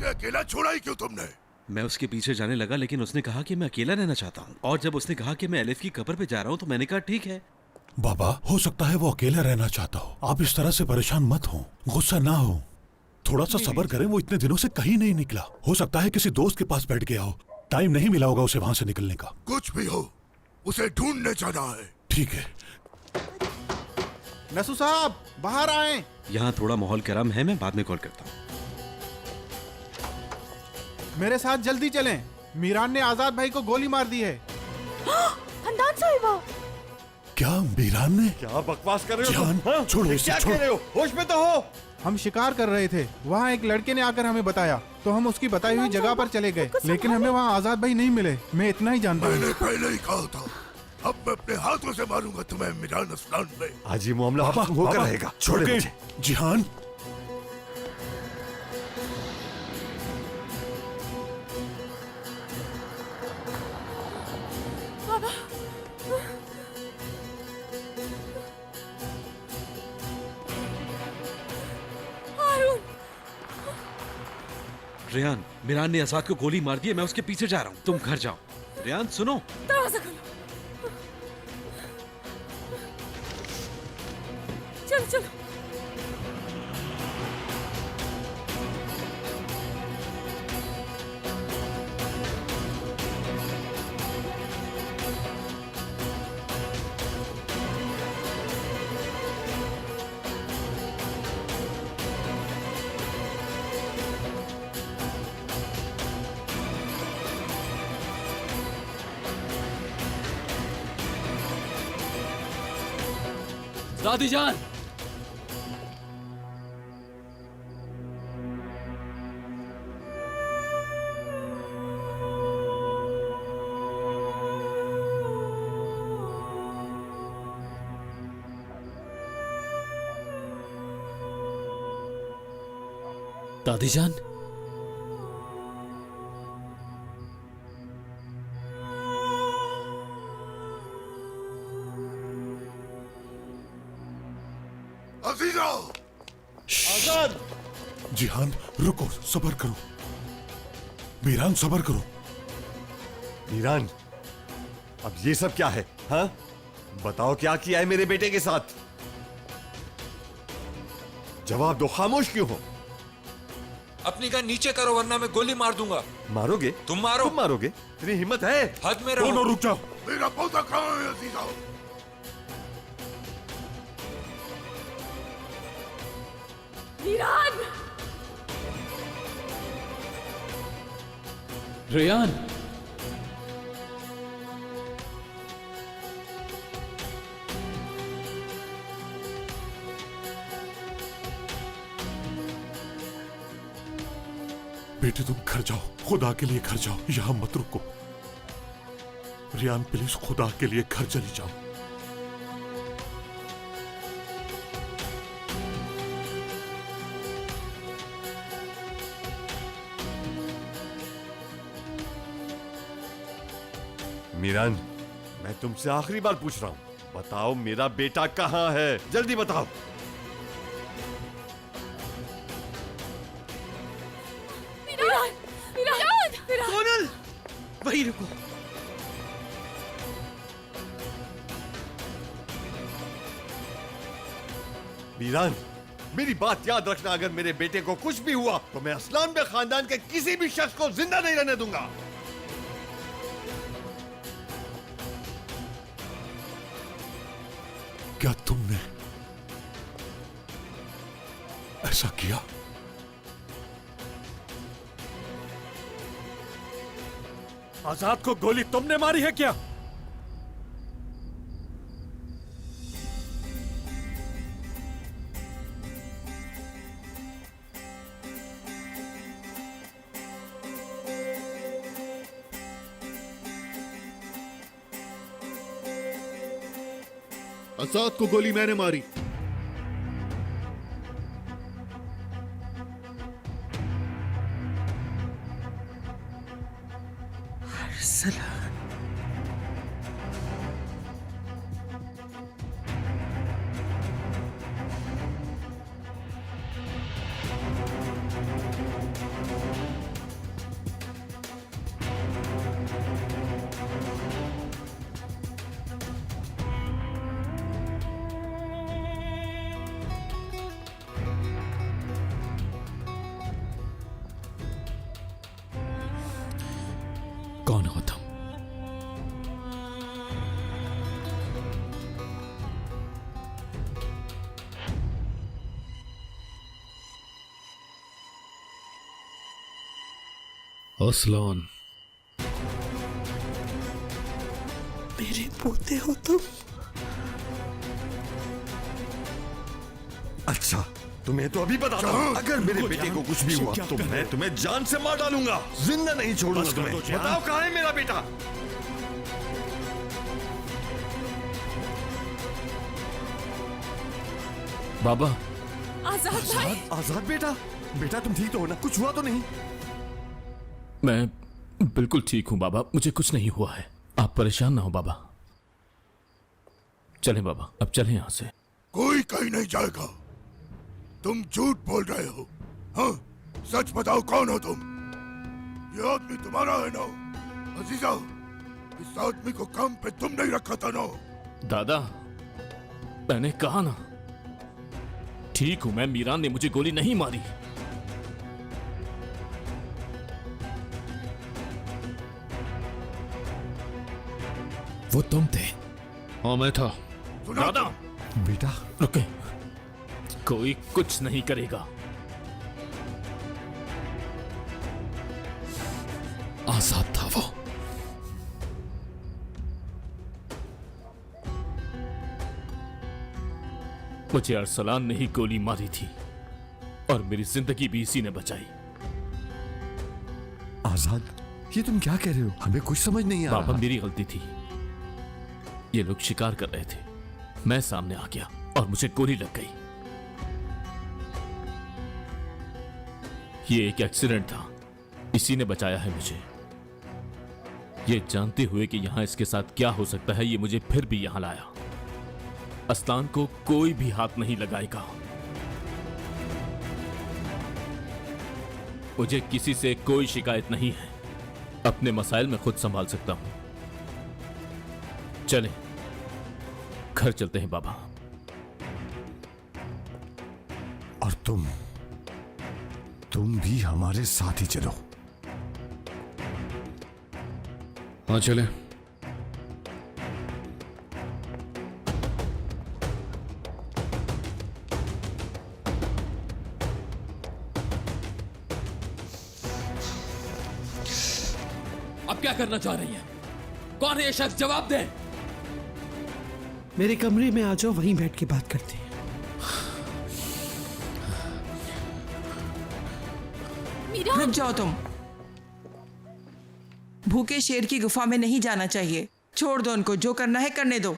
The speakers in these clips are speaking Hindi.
अकेला छोड़ा ही क्यों तुमने? मैं उसके पीछे जाने लगा, लेकिन उसने कहा कि मैं अकेला रहना चाहता हूँ। और जब उसने कहा कि मैं एलिफ की कब्र पे जा रहा हूँ तो मैंने कहा ठीक है। बाबा, हो सकता है वो अकेला रहना चाहता हो। आप इस तरह से परेशान मत हो, गुस्सा ना हो, थोड़ा सा सब्र करें। वो इतने दिनों से कहीं नहीं निकला। हो सकता है किसी दोस्त के पास बैठ गया हो, टाइम नहीं मिला होगा उसे वहां से निकलने का। कुछ भी हो, उसे ढूंढने जाना है। ठीक है। नसू साहब, बाहर आए। यहाँ थोड़ा माहौल गर्म है, मैं बाद में कॉल करता हूँ। मेरे साथ जल्दी चलें। मीरान ने आजाद भाई को गोली मार दी है। हंदान साहिबा, क्या मीरान ने? क्या बकवास कर रहे हो जान, तुम? हाँ? छोड़ो इसे, क्या छोड़ो। कह रहे हो? होश में तो हो। हम शिकार कर रहे थे, वहाँ एक लड़के ने आकर हमें बताया, तो हम उसकी बताई हुई जगह पर चले गए, लेकिन हमें वहाँ आजाद भाई नहीं मिले। मैं इतना ही जानता मैंने हूँ। पहले ही कहा था, अब मैं अपने हाथों से मारूंगा तुम्हें मीरान असलान में। आज ये मामला खत्म होकर रहेगा। छोड़े रुके। मुझे। जिहान, हारून, रेयान, मीरान ने आजाद को गोली मार दी है। मैं उसके पीछे जा रहा हूँ, तुम घर जाओ। रेयान सुनो। दरवाजा खोलो। चलो चलो। दादी जान, दादी जान, अजीजा, आजाद, जिहान रुको, सब्र करो। मीरान सब्र करो। मीरान, अब ये सब क्या है? हाँ, बताओ क्या किया है मेरे बेटे के साथ? जवाब दो, खामोश क्यों हो? अपनी गन नीचे करो वरना मैं गोली मार दूंगा। मारोगे? तुम मारो। तुम मारोगे? इतनी हिम्मत है? हद में रहो। दोनों रुक जाओ। मेरा पौधा कहाँ है अजीजा? मीरान, रेयान, बेटे तुम घर जाओ, खुदा के लिए घर जाओ, यहाँ मत रुको। रियान प्लीज, खुदा के लिए घर चली जाओ। मीरान, मैं तुमसे आखिरी बार पूछ रहा हूं, बताओ मेरा बेटा कहाँ है? जल्दी बताओ। मीरान, मीरान, मीरान। सोनल, वहीं रुको। मीरान, मेरी बात याद रखना, अगर मेरे बेटे को कुछ भी हुआ तो मैं असलान बे खानदान के किसी भी शख्स को जिंदा नहीं रहने दूंगा। क्या तुमने ऐसा किया? आजाद को गोली तुमने मारी है क्या? आजाद को गोली मैंने मारी। अरसलान, असलान, मेरे पोते हो तुम। अच्छा, तुम्हें तो अभी बताता हूँ। अगर मेरे बेटे को कुछ भी हुआ तो मैं तुम्हें जान से मार डालूंगा, जिंदा नहीं छोड़ूंगा तुम्हें। बताओ कहाँ है मेरा बेटा? बाबा, आजाद भाई। आजाद बेटा, बेटा तुम ठीक तो हो ना? कुछ हुआ तो नहीं? मैं बिल्कुल ठीक हूं बाबा, मुझे कुछ नहीं हुआ है। आप परेशान ना हो बाबा। चलें बाबा, अब चलें यहाँ से। कोई कहीं नहीं जाएगा। तुम झूठ बोल रहे हो। हाँ, सच बताओ कौन हो तुम? ये आदमी तुम्हारा है ना? अजीजा, इस आदमी को काम पे तुम नहीं रखा था ना? दादा, मैंने कहा ना, ठीक हूं मैं। मीरान ने मुझे गोली नहीं मारी। वो तुम थे। हाँ मैं था। सुना दादा, बेटा रुके, कोई कुछ नहीं करेगा। आजाद था वो। मुझे अरसलान ने ही गोली मारी थी और मेरी जिंदगी भी इसी ने बचाई। आजाद, ये तुम क्या कह रहे हो? हमें कुछ समझ नहीं आ बाबा, रहा। मेरी गलती थी। ये लोग शिकार कर रहे थे, मैं सामने आ गया और मुझे गोली लग गई। ये एक एक्सीडेंट था, इसी ने बचाया है मुझे। ये जानते हुए कि यहां इसके साथ क्या हो सकता है, ये मुझे फिर भी यहां लाया। अस्लान को कोई भी हाथ नहीं लगाएगा। मुझे किसी से कोई शिकायत नहीं है। अपने मसाइल में खुद संभाल सकता हूं। चलें, घर चलते हैं बाबा। और तुम भी हमारे साथ ही चलो। हाँ चले। अब क्या करना चाह रही हैं? कौन है ये शख्स? जवाब दे। मेरे कमरे में आ जाओ, वहीं बैठ के बात करते हैं। रुक जाओ तुम। भूखे शेर की गुफा में नहीं जाना चाहिए। छोड़ दो उनको, जो करना है करने दो।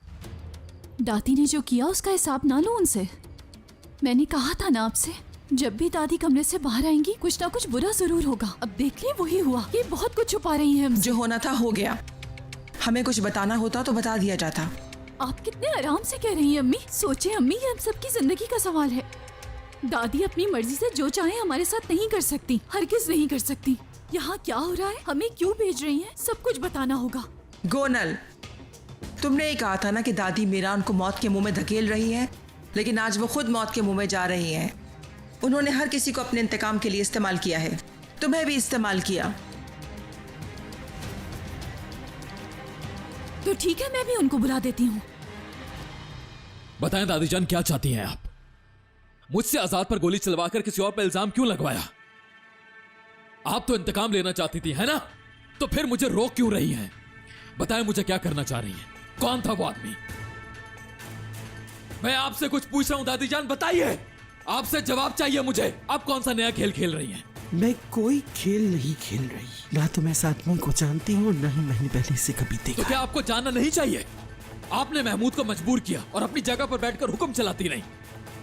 दादी ने जो किया उसका हिसाब ना लो उनसे। मैंने कहा था ना आपसे, जब भी दादी कमरे से बाहर आएंगी कुछ ना कुछ बुरा जरूर होगा। अब देख लिए वही हुआ। ये बहुत कुछ छुपा रही हैं हमसे। जो होना था हो गया। हमें कुछ बताना होता तो बता दिया जाता। आप कितने आराम से कह रही हैं अम्मी। सोचे अम्मी, ये हम सबकी जिंदगी का सवाल है। दादी अपनी मर्जी से जो चाहे हमारे साथ नहीं कर सकती, हरगिज नहीं कर सकती। यहाँ क्या हो रहा है, हमें क्यों भेज रही हैं, सब कुछ बताना होगा। गोनल, तुमने ही कहा था ना कि दादी मीरान को मौत के मुंह में धकेल रही है, लेकिन आज वो खुद मौत के मुंह में जा रही हैं। उन्होंने हर किसी को अपने इंतकाम के लिए इस्तेमाल किया है, तुम्हें भी इस्तेमाल किया। तो ठीक है, मैं भी उनको बुला देती हूँ। बताएं दादी जान, क्या चाहती हैं आप? मुझसे आजाद पर गोली चलवाकर किसी और पर इल्जाम क्यों लगवाया? आप तो इंतकाम लेना चाहती थी, है ना? तो फिर मुझे रोक क्यों रही हैं? बताएं मुझे क्या करना चाह रही हैं? कौन था वो आदमी? मैं आपसे कुछ पूछ रहा हूं दादी जान, बताइए। आपसे जवाब चाहिए मुझे। आप कौन सा नया खेल खेल रही हैं? मैं कोई खेल नहीं खेल रही। ना तो मैं इस आदमी को जानती हूँ, न ही मैंने पहले से कभी देखा। तो क्या आपको जानना नहीं चाहिए? आपने महमूद को मजबूर किया और अपनी जगह पर बैठकर हुक्म चलाती रही।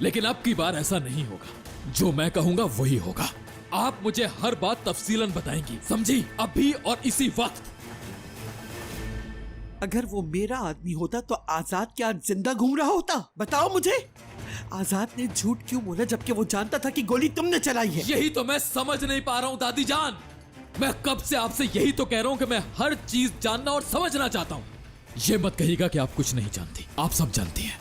लेकिन अब की बार ऐसा नहीं होगा। जो मैं कहूंगा वही होगा। आप मुझे हर बात तफसीलन बताएंगी, समझी? अभी और इसी वक्त। अगर वो मेरा आदमी होता तो आजाद क्या जिंदा घूम रहा होता? बताओ मुझे। आजाद ने झूठ क्यों बोला जबकि वो जानता था कि गोली तुमने चलाई है? यही तो मैं समझ नहीं पा रहा हूँ दादी जान। मैं कब से आपसे यही तो कह रहा हूँ कि मैं हर चीज जानना और समझना चाहता हूँ। ये मत कहिएगा कि आप कुछ नहीं जानती, आप सब जानती हैं।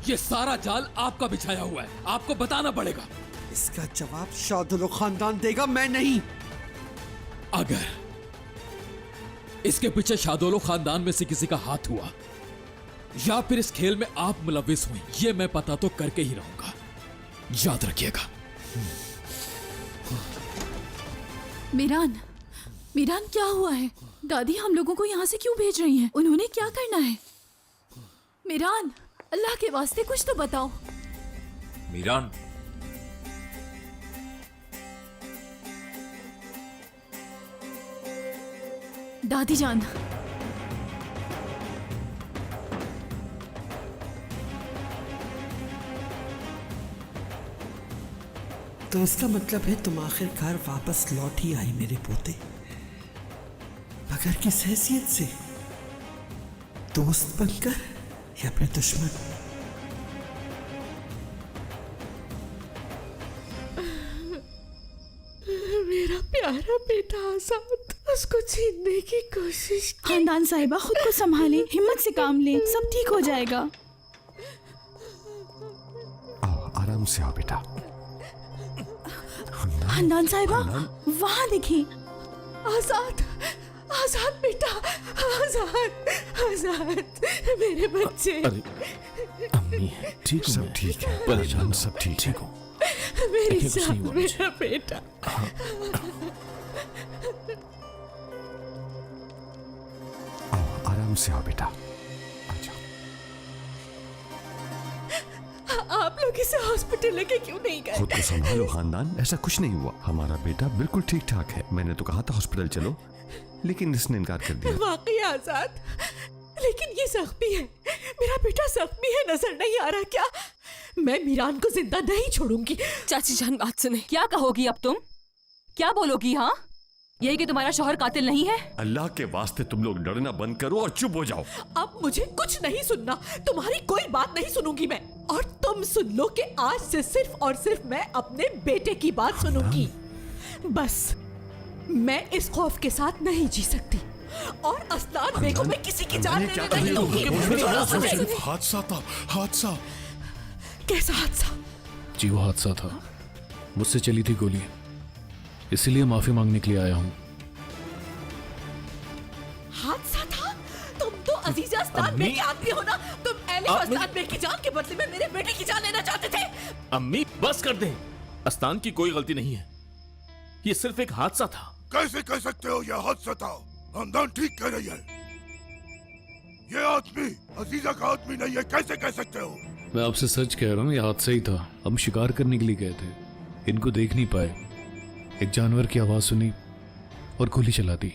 ये सारा जाल आपका बिछाया हुआ है, आपको बताना पड़ेगा। इसका जवाब शादुल खानदान देगा, मैं नहीं। अगर इसके पीछे शादोलो खानदान में से किसी का हाथ हुआ या फिर इस खेल में आप मुलविस हुई, ये मैं पता तो करके ही रहूंगा, याद रखिएगा। मीरान, मीरान क्या हुआ है? दादी हम लोगों को यहाँ से क्यों भेज रही हैं? उन्होंने क्या करना है? मीरान, अल्लाह के वास्ते कुछ तो बताओ। मीरान, दादी जान, तो इसका मतलब है तुम आखिरकार वापस लौट ही आई मेरे पोते, मगर किस हैसियत से? दोस्त बनकर या अपने दुश्मन? मेरा प्यारा बेटा आजाद, उसको छीनने की कोशिश की। खानदान साहिबा खुद को संभाले, हिम्मत से काम ले, सब ठीक हो जाएगा। आओ, आराम से आओ बेटा। खानदान साहिबा, वहाँ देखिए। आजाद, आजाद बेटा, आजाद, आजाद, मेरे बच्चे। अरे अम्मी, ठीक सब ठीक है, परेशान सब ठीक हो। मेरी जान, मेरा बेटा। आओ, आराम से आओ बेटा। आप लोग इसे हॉस्पिटल लेके क्यों नहीं गए? खुद को संभालो खानदान, ऐसा कुछ नहीं हुआ। हमारा बेटा बिल्कुल ठीक ठाक है। मैंने तो कहा था हॉस्पिटल चलो, लेकिन इसने इनकार कर दिया। वाकई आजाद, लेकिन ये जख्मी है, मेरा बेटा जख्मी है, नजर नहीं आ रहा क्या? मैं मीरान को जिंदा नहीं छोड़ूंगी। चाची जान बात सुने, क्या कहोगी अब तुम? क्या बोलोगी? हाँ, यही कि तुम्हारा शौहर कातिल नहीं है? अल्लाह के वास्ते तुम लोग डरना बंद करो और चुप हो जाओ। अब मुझे कुछ नहीं सुनना, तुम्हारी कोई बात नहीं सुनूंगी मैं। और तुम सुन लो कि आज से सिर्फ और सिर्फ मैं अपने बेटे की बात सुनूंगी। बस मैं इस खौफ के साथ नहीं जी सकती, और असलान बे को मैं किसी की जान लेने नहीं दूंगी। हादसा था, हादसा। कैसा हादसा? जी वो हादसा था, मुझसे चली थी गोली, इसीलिए माफी मांगने के लिए आया हूँ। हादसा था? तुम तो अजीजा अस्तान बे के आदमी हो ना? तुम एलिफ अस्तान बे की जान के बदले में मेरे बेटे की जान लेना चाहते थे? अम्मी बस कर दें, अस्तान की कोई गलती नहीं है, ये सिर्फ एक हादसा था। कैसे कह सकते हो यह हादसा था? खानदान ठीक कह रही है, ये आदमी अजीजा का आदमी नहीं है, कैसे कह सकते हो? मैं आपसे सच कह रहा हूँ, ये हादसा ही था। हम शिकार करने के लिए गए थे, इनको देख नहीं पाए, एक जानवर की आवाज सुनी और गोली चला दी।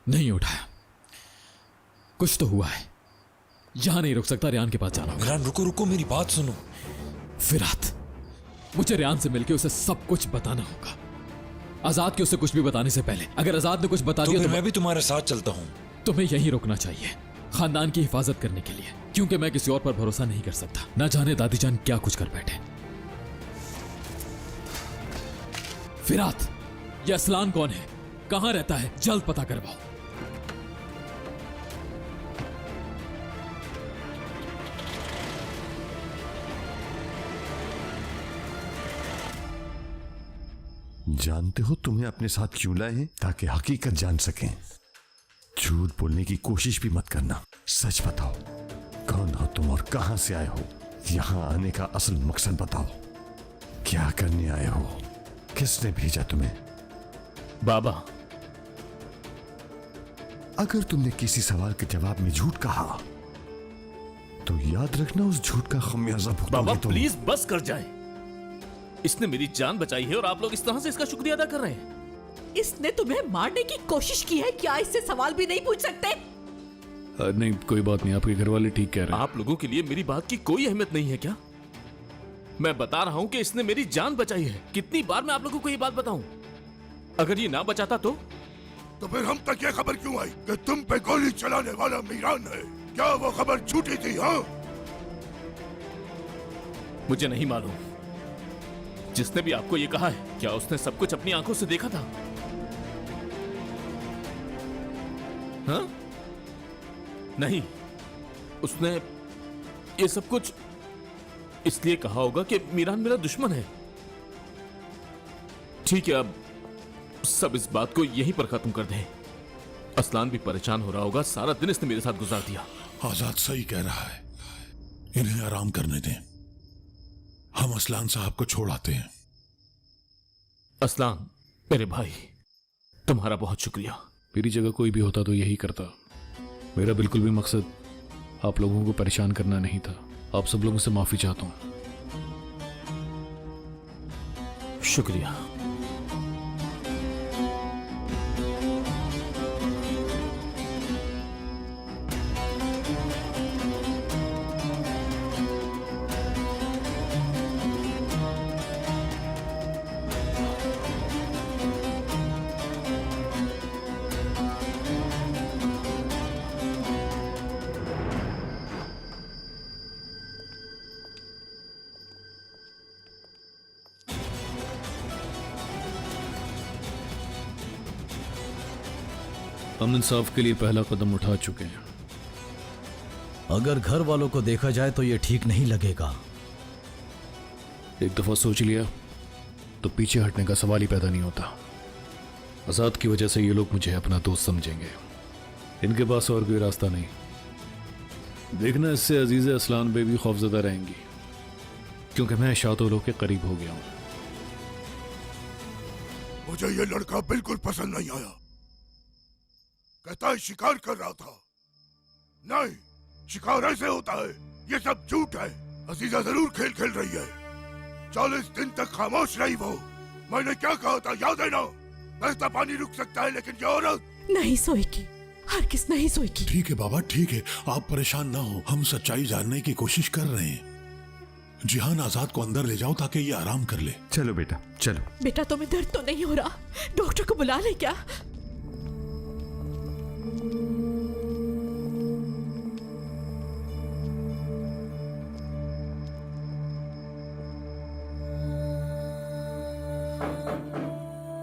नहीं उठाया, कुछ तो हुआ है। यहां नहीं रुक सकता, रियान के पास जाना होगा। मिरान रुको रुको, मेरी बात सुनो। फिरात, मुझे रियान से मिलकर उसे सब कुछ बताना होगा। आजाद के उसे कुछ भी बताने से पहले अगर आजाद ने कुछ बता दिया तो मैं भी तुम्हारे साथ चलता हूँ। तुम्हें यहीं रुकना चाहिए, खानदान की हिफाजत करने के लिए, क्योंकि मैं किसी और पर भरोसा नहीं कर सकता। न जाने दादीजान क्या कुछ कर बैठे। फिरात, ये असलान कौन है, कहां रहता है, जल्द पता करवाओ। जानते हो तुम्हें अपने साथ क्यों लाए हैं? ताकि हकीकत जान सकें। झूठ बोलने की कोशिश भी मत करना, सच बताओ। कौन हो तुम और कहां से आए हो? यहां आने का असल मकसद बताओ। क्या करने आए हो? किसने भेजा तुम्हें? बाबा, अगर तुमने किसी सवाल के जवाब में झूठ कहा तो याद रखना उस झूठ का खमियाजा भुगतोगे बाबा तुम। प्लीज बस कर जाए। इसने मेरी जान बचाई है और आप लोग इस तरह से इसका शुक्रिया अदा कर रहे हैं। इसने तुम्हें मारने की कोशिश की है, क्या इससे सवाल भी नहीं पूछ सकते? नहीं कोई बात नहीं, आपके घर वाले ठीक कह रहे हैं। आप लोगों के लिए मेरी बात की कोई अहमियत नहीं है क्या? मैं बता रहा हूं कि इसने मेरी जान बचाई है। कितनी बार मैं आप लोगों को ये बात बताऊं? अगर ये ना बचाता तो फिर हम तक ये खबर क्यों आई कि तुम पे गोली चलाने वाला मीरान है? क्या वो खबर झूठी थी? हाँ, मुझे नहीं मालूम। जिसने भी आपको ये कहा है, क्या उसने सब कुछ अपनी आंखों से देखा था? हाँ? नहीं, उसने ये सब कुछ इसलिए कहा होगा कि मीरान मेरा दुश्मन है। ठीक है, अब सब इस बात को यहीं पर खत्म कर दें। असलान भी परेशान हो रहा होगा, सारा दिन इसने मेरे साथ गुजार दिया। आजाद सही कह रहा है, इन्हें आराम करने दें। हम असलान साहब को छोड़ आते हैं। असलान मेरे भाई, तुम्हारा बहुत शुक्रिया। मेरी जगह कोई भी होता तो यही करता। मेरा बिल्कुल भी मकसद आप लोगों को परेशान करना नहीं था। आप सब लोगों से माफी चाहता हूं। शुक्रिया। हम इंसाफ के लिए पहला कदम उठा चुके हैं। अगर घर वालों को देखा जाए तो ये ठीक नहीं लगेगा। एक दफा सोच लिया तो पीछे हटने का सवाल ही पैदा नहीं होता। आजाद की वजह से ये लोग मुझे अपना दोस्त समझेंगे। इनके पास और कोई रास्ता नहीं। देखना इससे अजीज़ असलान बे भी खौफजदा रहेंगी, क्योंकि मैं शातोलो के करीब हो गया हूं। मुझे ये लड़का बिल्कुल पसंद नहीं आया। कहता है शिकार कर रहा था। नहीं, शिकार ऐसे होता है। ये सब झूठ है। अजीजा जरूर खेल खेल रही है। 40 दिन तक खामोश रही वो। मैंने क्या कहा था याद है ना? बहता पानी रुक सकता है लेकिन ये औरत नहीं सोएगी, हरगिज़ नहीं सोएगी। ठीक है बाबा, ठीक है, आप परेशान ना हो। हम सच्चाई जानने की कोशिश कर रहे हैं। जिहान आजाद को अंदर ले जाओ ताकि ये आराम कर ले। चलो बेटा, चलो। बेटा तुम्हें दर्द तो नहीं हो रहा? डॉक्टर को बुला ले क्या?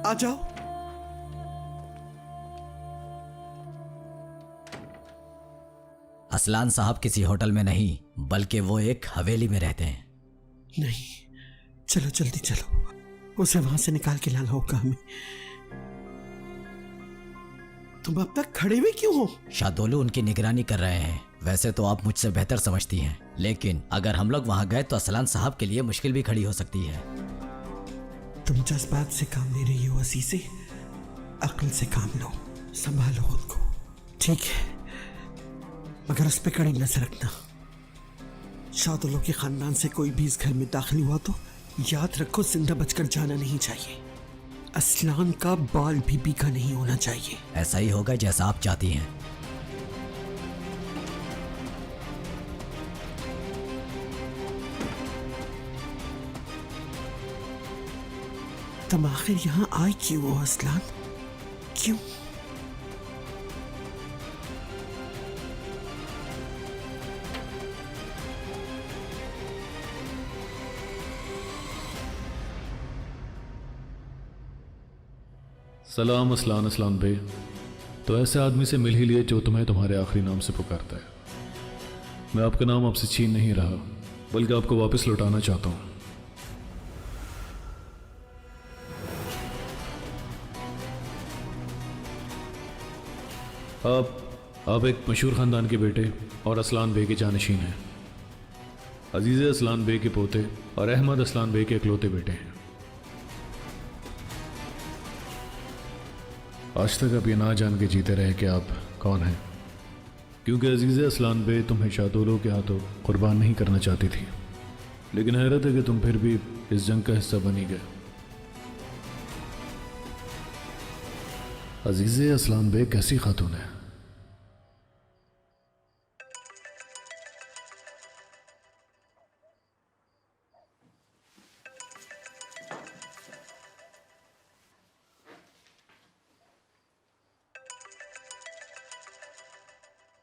आ जाओ। असलान साहब किसी होटल में नहीं, बल्कि वो एक हवेली में रहते हैं। नहीं, चलो जल्दी चलो, उसे वहां से निकाल के लाना होगा हमें। तुम अब तक खड़े हुए क्यों हो? शादोलू उनकी निगरानी कर रहे हैं। वैसे तो आप मुझसे बेहतर समझती हैं, लेकिन अगर हम लोग वहां गए तो असलान साहब के लिए मुश्किल भी खड़ी हो सकती है। तुम जज्बात से काम ले रही हो अजीज़े, अक्ल से काम लो, संभालो खुद को, ठीक है? मगर उस पर कड़ी नजर रखना। शादोलो के खानदान से कोई भी इस घर में दाखिल हुआ तो याद रखो, जिंदा बचकर जाना नहीं चाहिए। असलान का बाल भी बीका नहीं होना चाहिए। ऐसा ही होगा जैसा आप चाहती हैं। तुम आखिर यहाँ आए क्यों हो असलान? क्यों? सलाम असलान असलान बे। तो ऐसे आदमी से मिल ही लिए जो तुम्हें तुम्हारे आखिरी नाम से पुकारता है। मैं आपका नाम आपसे छीन नहीं रहा, बल्कि आपको वापस लौटाना चाहता हूं। आप एक मशहूर खानदान के बेटे और असलान बे के जानशीन हैं। अजीज़ असलान बे के पोते और अहमद असलान बे के इकलौते बेटे हैं। आज तक आप ये ना जान के जीते रहे कि आप कौन हैं, क्योंकि अजीज़ असलान बे तुम्हें शादोलो के हाथों कुर्बान नहीं करना चाहती थी। लेकिन हैरत है कि तुम फिर भी इस जंग का हिस्सा बनी गए। अजीज़ असलान बे कैसी खातून है?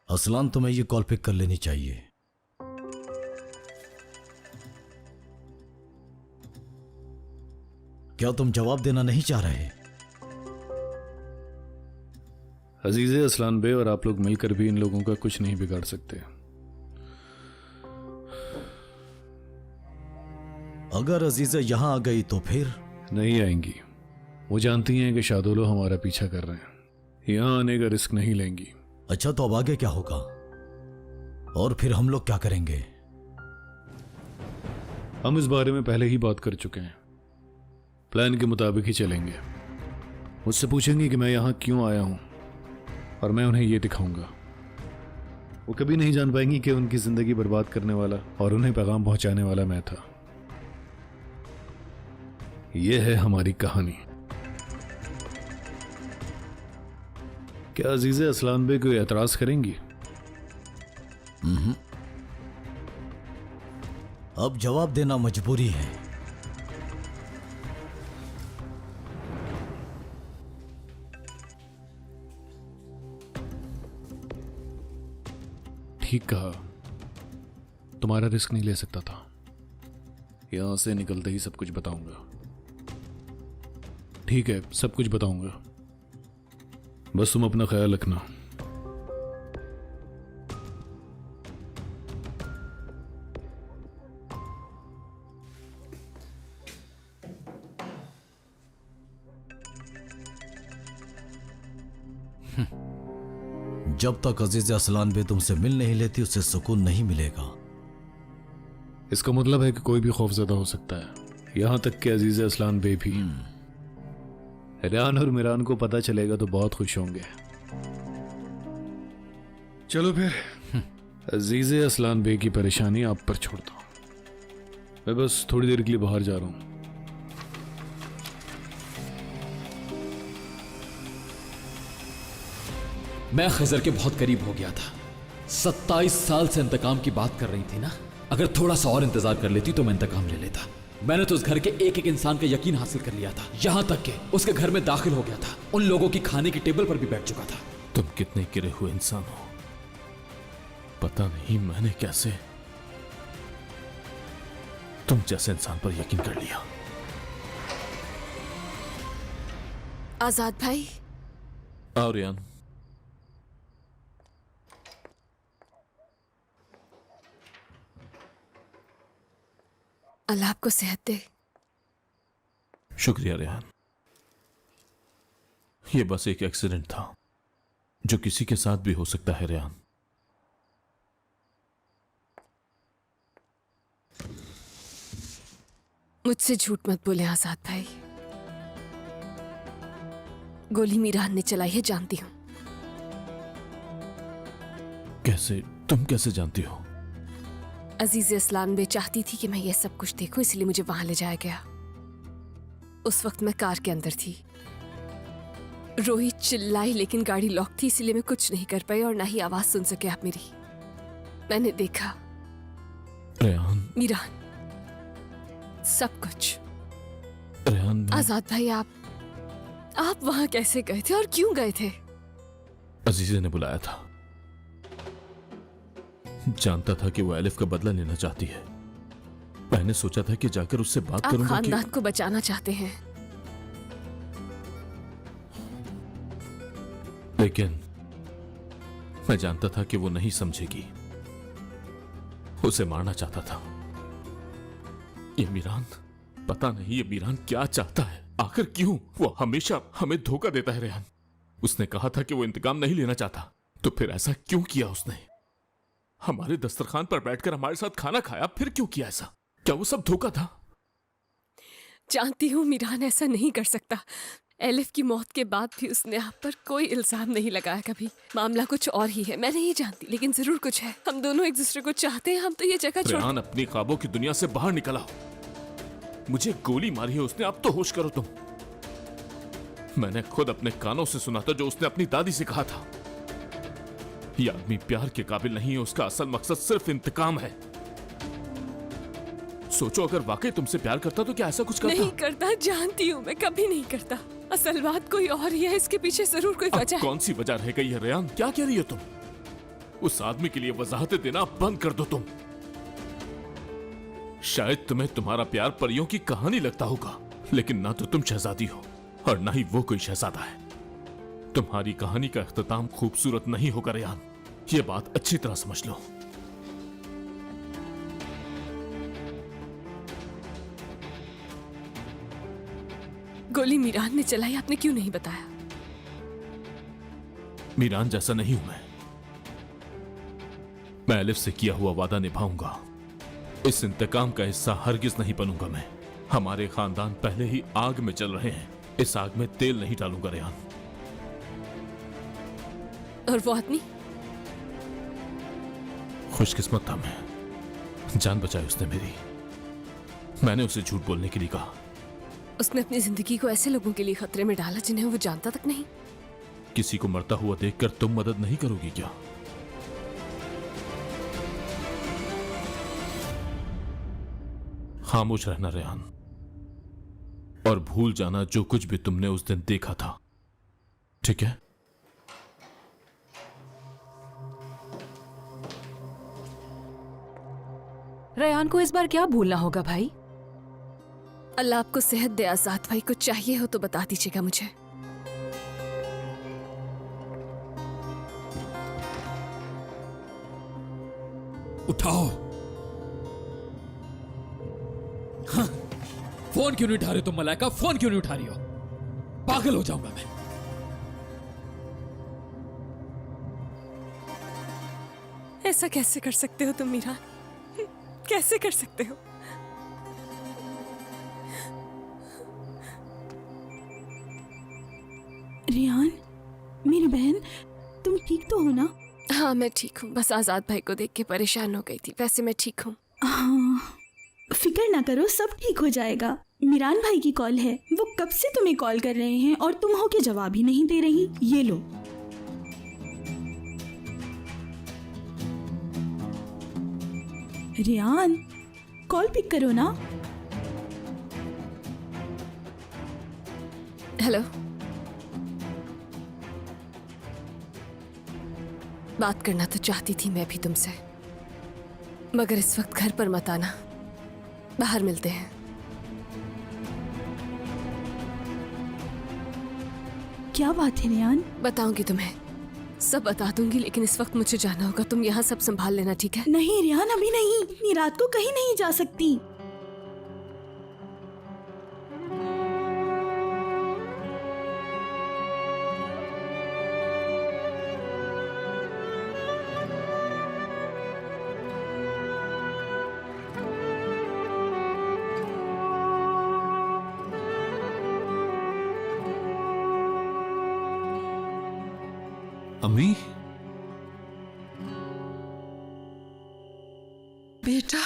असलान, तुम्हें ये कॉल पिक कर लेनी चाहिए। क्या तुम जवाब देना नहीं चाह रहे? अजीज़ असलान बे और आप लोग मिलकर भी इन लोगों का कुछ नहीं बिगाड़ सकते। अगर अजीज़ा यहां आ गई तो फिर? नहीं आएंगी। वो जानती हैं कि शादोलो हमारा पीछा कर रहे हैं। यहां आने का रिस्क नहीं लेंगी। अच्छा, तो अब आगे क्या होगा? और फिर हम लोग क्या करेंगे? हम इस बारे में पहले ही बात कर चुके हैं। प्लान के मुताबिक ही चलेंगे। मुझसे पूछेंगे कि मैं यहाँ क्यों आया हूँ और मैं उन्हें ये दिखाऊंगा। वो कभी नहीं जान पाएंगी कि उनकी जिंदगी बर्बाद करने वाला और उन्हें पैगाम पहुंचाने वाला मैं था। यह है हमारी कहानी। क्या अजीज़े असलान बे कोई एतराज करेंगी? अब जवाब देना मजबूरी है। ठीक कहा, तुम्हारा रिस्क नहीं ले सकता था। यहां से निकलते ही सब कुछ बताऊंगा। ठीक है, सब कुछ बताऊंगा, बस तुम अपना ख्याल रखना। जब तक अजीज असलान बे तुमसे मिल नहीं लेती उसे सुकून नहीं मिलेगा। इसका मतलब है कि कोई भी खौफजदा हो सकता है, यहां तक कि अजीज असलान बे भी। रेहान और मिरान को पता चलेगा तो बहुत खुश होंगे। चलो फिर, अजीज असलान बे की परेशानी आप पर छोड़ता हूं। मैं बस थोड़ी देर के लिए बाहर जा रहा हूं। मैं खजर के बहुत करीब हो गया था। 27 साल से इंतकाम की बात कर रही थी ना। अगर थोड़ा सा और इंतजार कर लेती तो मैं इंतकाम ले लेता। मैंने तो उस घर के एक एक इंसान का यकीन हासिल कर लिया था, यहां तक कि उसके घर में दाखिल हो गया था, उन लोगों की खाने की टेबल पर भी बैठ चुका था। तुम कितने गिरे हुए इंसान हो, पता नहीं मैंने कैसे तुम जैसे इंसान पर यकीन कर लिया। आजाद भाई। आओ रियान। अल्लाह आपको सेहत दे। शुक्रिया रेहान। यह बस एक एक्सीडेंट था जो किसी के साथ भी हो सकता है रेहान। मुझसे झूठ मत बोले आजाद भाई। गोली मीरान ने चलाई है, जानती हूं। कैसे? तुम कैसे जानती हो? अजीज असलान बे चाहती थी कि मैं ये सब कुछ देखूं, इसलिए मुझे वहां ले जाया गया। उस वक्त मैं कार के अंदर थी। रोहित चिल्लाई लेकिन गाड़ी लॉक थी, इसलिए मैं कुछ नहीं कर पाई और ना ही आवाज सुन सके आप मेरी। मैंने देखा रेहान, मीरान, सब कुछ। रेहान, आजाद भाई, आप वहां कैसे गए थे और क्यों गए थे? अजीजे ने बुलाया था। जानता था कि वो एलिफ का बदला लेना चाहती है। मैंने सोचा था कि जाकर उससे बात आप करूंगा खानदान को बचाना चाहते हैं, लेकिन मैं जानता था कि वो नहीं समझेगी। उसे मारना चाहता था। ये मीरान, पता नहीं ये मीरान क्या चाहता है, आखिर क्यों वो हमेशा हमें धोखा देता है। रेहान, उसने कहा था कि वो इंतकाम नहीं लेना चाहता, तो फिर ऐसा क्यों किया उसने? हमारे दस्तरखान पर बैठकर हमारे साथ खाना खाया, फिर क्यों किया ऐसा? क्या वो सब धोखा था? जानती हूँ मीरान ऐसा नहीं कर सकता। एलिफ की मौत के बाद भी उसने आप पर कोई इल्जाम नहीं लगाया कभी। मामला कुछ और ही है, मैं नहीं जानती, लेकिन जरूर कुछ है। हम दोनों एक दूसरे को चाहते हैं, हम तो ये जगह छोड़। रेहान, अपनी ख्वाबों की दुनिया से बाहर निकल आओ। मुझे गोली मारी है उसने, अब तो होश करो तुम। मैंने खुद अपने कानों से सुना था जो उसने अपनी दादी से कहा था। ये आदमी प्यार के काबिल नहीं है, उसका असल मकसद सिर्फ इंतकाम है। सोचो, अगर वाकई तुमसे प्यार करता तो क्या ऐसा कुछ करता? नहीं करता, जानती हूँ मैं, कभी नहीं करता। असल बात कोई और ही है, इसके पीछे जरूर कोई वजह है। कौन सी वजह रह गई है रेहान? क्या कह रही हो तुम? उस आदमी के लिए वजाहतें देना बंद कर दो तुम। शायद तुम्हें तुम्हारा प्यार परियों की कहानी लगता होगा, लेकिन ना तो तुम शहजादी हो और ना ही वो कोई शहजादा है। तुम्हारी कहानी का इख्तिताम खूबसूरत नहीं होगा रेहान, ये बात अच्छी तरह समझ लो। गोली मीरान ने चलाई, आपने क्यों नहीं बताया? मीरान जैसा नहीं हूं मैं एलिफ से किया हुआ वादा निभाऊंगा। इस इंतकाम का हिस्सा हरगिज नहीं बनूंगा मैं। हमारे खानदान पहले ही आग में चल रहे हैं, इस आग में तेल नहीं डालूंगा रेहान। और वो आदमी? खुशकिस्मत था मैं, जान बचाई उसने मेरी। मैंने उसे झूठ बोलने के लिए कहा। उसने अपनी जिंदगी को ऐसे लोगों के लिए खतरे में डाला जिन्हें वो जानता तक नहीं। किसी को मरता हुआ देखकर तुम मदद नहीं करोगी क्या? खामोश रहना रेहान, और भूल जाना जो कुछ भी तुमने उस दिन देखा था, ठीक है? रेहान को इस बार क्या भूलना होगा भाई? अल्लाह आपको सेहत दे आजाद भाई, कुछ चाहिए हो तो बता दीजिएगा मुझे। उठाओ। हाँ, फोन क्यों नहीं उठा रही तुम मलाइका? फोन क्यों नहीं उठा रही हो? पागल हो जाऊंगा मैं। ऐसा कैसे कर सकते हो तुम मीरा? कैसे कर सकते हो? रेहान, मेरी बहन, तुम ठीक तो हो ना? हाँ मैं ठीक हूँ, बस आजाद भाई को देख के परेशान हो गई थी। वैसे मैं ठीक हूँ। हाँ, फिक्र ना करो, सब ठीक हो जाएगा। मिरान भाई की कॉल है, वो कब से तुम्हें कॉल कर रहे हैं और तुम हो के जवाब ही नहीं दे रही। ये लो। रेहान, कॉल पिक करो ना। हेलो, बात करना तो चाहती थी मैं भी तुमसे, मगर इस वक्त घर पर मत आना, बाहर मिलते हैं। क्या बात है रेहान? बताऊंगी तुम्हें, सब बता दूंगी, लेकिन इस वक्त मुझे जाना होगा। तुम यहाँ सब संभाल लेना, ठीक है? नहीं रेहान, अभी नहीं। इतनी रात को कहीं नहीं जा सकती। अम्मी, बेटा